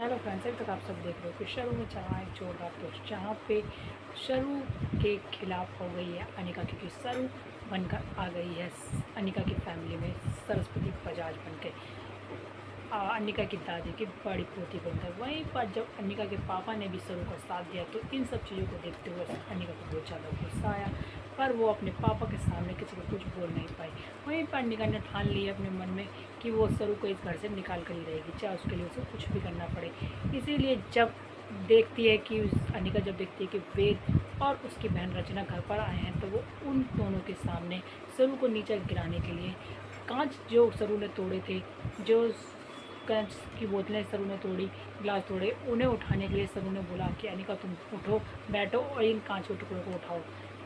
Hello friends, अभी तक आप सब देख रहे हो कि शरू में चला एक जोरदार ट्विस्ट जहाँ पे शरू के खिलाफ हो गई है अनिका, क्योंकि शरू बनकर आ गई है अनिका की फैमिली में सरस्वती बजाज बन के अनिका की दादी की बड़ी पोती बनकर। वहीं पर जब अनिका के पापा ने भी शरू का साथ दिया तो इन सब चीज़ों को देखते हुए अनिका को बहुत ज़्यादा गुस्सा आया, पर वो अपने पापा के सामने किसी को कुछ बोल नहीं पाई। वहीं पर अनिका ने ठान लिया अपने मन में कि वो शरू को इस घर से निकाल कर ही रहेगी, चाहे उसके लिए उसे कुछ भी करना पड़े। इसीलिए जब देखती है कि अनिका जब देखती है कि वेद और उसकी बहन रचना घर पर आए हैं तो वो उन दोनों के सामने शरू को नीचे गिराने के लिए कांच जो शरू ने तोड़े थे, जो कांच की बोतलें शरू ने तोड़ी, गिलास तोड़े, उन्हें उठाने के लिए शरू ने बोला कि अनिका तुम उठो, बैठो और इन कांच के टुकड़ों को उठाओ,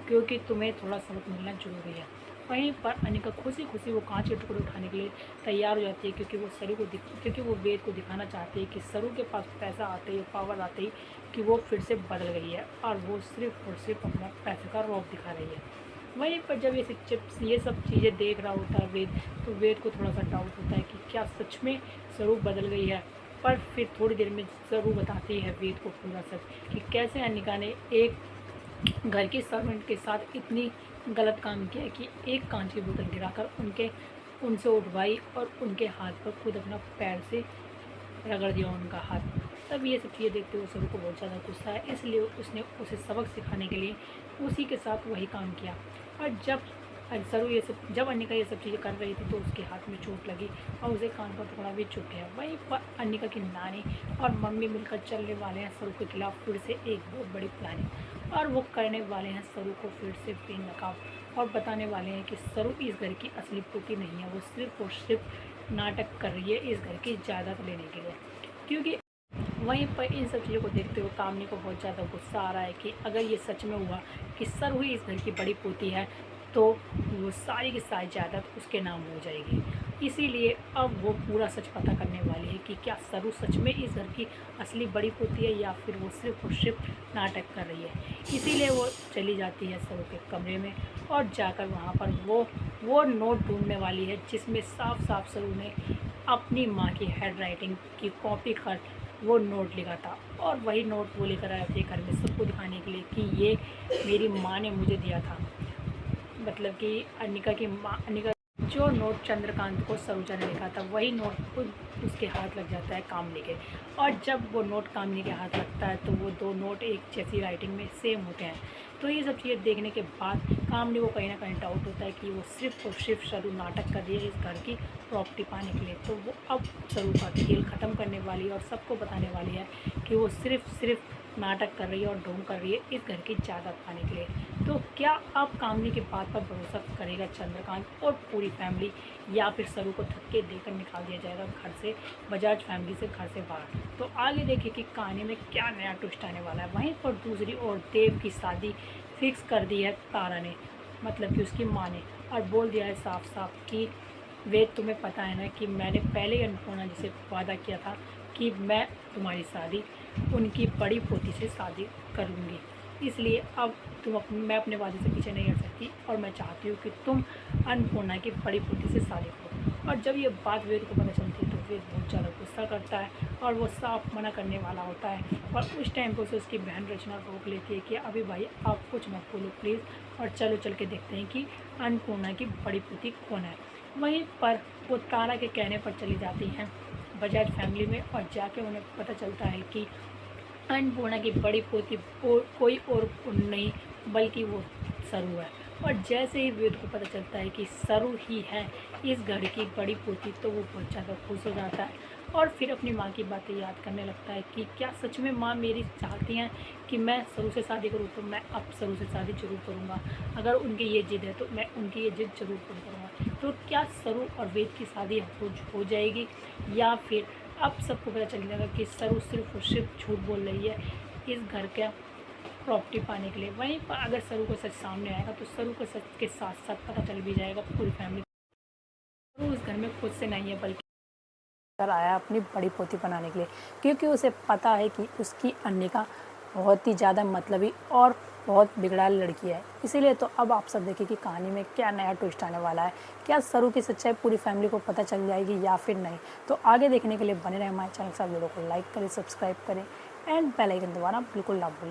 क्योंकि तुम्हें थोड़ा सबक मिलना जरूरी है। वहीं पर अनिका खुशी खुशी वो कांच के टुकड़े उठाने के लिए तैयार हो जाती है, क्योंकि वो वेद को दिखाना चाहती है कि शरू के पास पैसा आते ही, पावर आते ही कि वो फिर से बदल गई है और वो सिर्फ और सिर्फ अपना पैसे का रौब दिखा रही है। वहीं पर जब ये सब चीज़ें देख रहा होता है वेद, तो वेद को थोड़ा सा डाउट होता है कि क्या सच में शरू बदल गई है। पर फिर थोड़ी देर में शरू बताती है वेद को पूरा सच कि कैसे अनिका ने एक घर की सर्वेंट के साथ इतनी गलत काम किया कि एक कांच की बोतल गिराकर उनसे उठवाई और उनके हाथ पर खुद अपना पैर से रगड़ दिया उनका हाथ। तब ये सब चीज़ें देखते हुए शरू को बहुत ज़्यादा गुस्सा है, इसलिए उसने उसे सबक सिखाने के लिए उसी के साथ वही काम किया। और जब अनिका ये सब चीज़ें कर रही थी तो उसके हाथ में चोट लगी और उसे कान का टुकड़ा भी चुभ गया। वहीं पर अनिका की नानी और मम्मी मिलकर चलने वाले हैं शरू के खिलाफ फिर से एक बहुत बड़ी प्लानिंग, और वो करने वाले हैं शरू को फिर से बेनकाब और बताने वाले हैं कि शरू इस घर की असली पोती नहीं है, वो सिर्फ और सिर्फ नाटक कर रही है इस घर की जायदाद लेने के लिए। क्योंकि वहीं पर इन सब चीज़ों को देखते हुए कामनी को बहुत ज़्यादा गुस्सा आ रहा है कि अगर ये सच में हुआ कि शरू ही इस घर की बड़ी पोती है तो वो सारी की सारी जायदाद उसके नाम हो जाएगी। इसीलिए अब वो पूरा सच पता करने वाली है कि क्या शरू सच में इस घर की असली बड़ी पोती है या फिर वो सिर्फ और सिर्फ नाटक कर रही है। इसीलिए वो चली जाती है शरू के कमरे में और जाकर वहाँ पर वो नोट ढूंढने वाली है जिसमें साफ साफ शरू ने अपनी माँ की हैंड राइटिंग की कॉपी कर वो नोट लिखा था, और वही नोट वो लेकर आए थे घर में सबको दिखाने के लिए कि ये मेरी माँ ने मुझे दिया था। मतलब कि अनिका जो नोट चंद्रकांत को सरोजा ने लिखा था वही नोट खुद उसके हाथ लग जाता है कामनी के। और जब वो नोट कामनी के हाथ लगता है तो वो दो नोट एक जैसी राइटिंग में सेम होते हैं। तो ये सब चीज़ें देखने के बाद कामनी को कहीं ना कहीं डाउट होता है कि वो सिर्फ और सिर्फ शरू नाटक कर रही है इस घर की प्रॉपर्टी पाने के लिए। तो वो अब शरू का खेल ख़त्म करने वाली है और सबको बताने वाली है कि वो सिर्फ नाटक कर रही है और ढोंग कर रही है इस घर की जायदाद पाने के लिए। तो क्या अब कामनी की बात पर भरोसा करेगा चंद्रकांत और पूरी फैमिली, या फिर शरू को धक्के देकर निकाल दिया जाएगा घर से, बजाज फैमिली से घर से बाहर। तो आगे देखिए कि कहानी में क्या नया ट्विस्ट आने वाला है। वहीं पर दूसरी ओर देव की शादी फिक्स कर दी है तारा ने, मतलब कि उसकी माँ ने, और बोल दिया है साफ साफ कि वेद तुम्हें पता है ना कि मैंने पहले ही अन्नपूर्णा जी से वादा किया था कि मैं तुम्हारी शादी उनकी बड़ी पोती से शादी करूँगी। इसलिए अब मैं अपने वादे से पीछे नहीं हट सकती और मैं चाहती हूँ कि तुम अन्नपूर्णा की बड़ी पोती से शादी करो। और जब ये बात वेद को पता चलती है तो वेद बहुत ज़्यादा गुस्सा करता है और वो साफ मना करने वाला होता है। और उस टाइम पर उसे उसकी बहन रचना रोक लेती है कि अभी भाई आप कुछ मत बोलो प्लीज़, और चलो चल के देखते हैं कि अन्नपूर्णा की बड़ी पोती कौन है। वहीं पर वो तारा के कहने पर चली जाती हैं बजाज फैमिली में, और जाके उन्हें पता चलता है कि अन्नपूर्णा की बड़ी पोती कोई और नहीं बल्कि वो शरू है। और जैसे ही वेद को पता चलता है कि शरू ही है इस घर की बड़ी पोती तो वो बहुत ज़्यादा खुश हो जाता है और फिर अपनी माँ की बातें याद करने लगता है कि क्या सच में माँ मेरी चाहती हैं कि मैं शरू से शादी करूँ, तो मैं अब शरू से शादी जरूर करूँगा। अगर उनकी ये जिद है तो मैं उनकी ये जिद जरूर पूरी करूँगा। तो क्या शरू और वेद की शादी हो जाएगी, या फिर अब सबको पता चल जाएगा कि शरू सिर्फ और सिर्फ झूठ बोल रही है इस घर का प्रॉपर्टी पाने के लिए। वहीं पर अगर शरू को सच सामने आएगा तो शरू को सच के साथ साथ पता चल भी जाएगा पूरी फैमिली। शरू उस घर में खुद से नहीं है बल्कि कर आया अपनी बड़ी पोती बनाने के लिए, क्योंकि उसे पता है कि उसकी अनिका बहुत ही ज़्यादा मतलबी और बहुत बिगड़ैल लड़की है। इसीलिए तो अब आप सब देखिए कि कहानी में क्या नया ट्विस्ट आने वाला है, क्या सरू की सच्चाई पूरी फैमिली को पता चल जाएगी या फिर नहीं। तो आगे देखने के लिए बने रहें हमारे चैनल के साथ, वीडियो को लाइक करें, सब्सक्राइब करें एंड बेल आइकन दबाना बिल्कुल ना भूलें।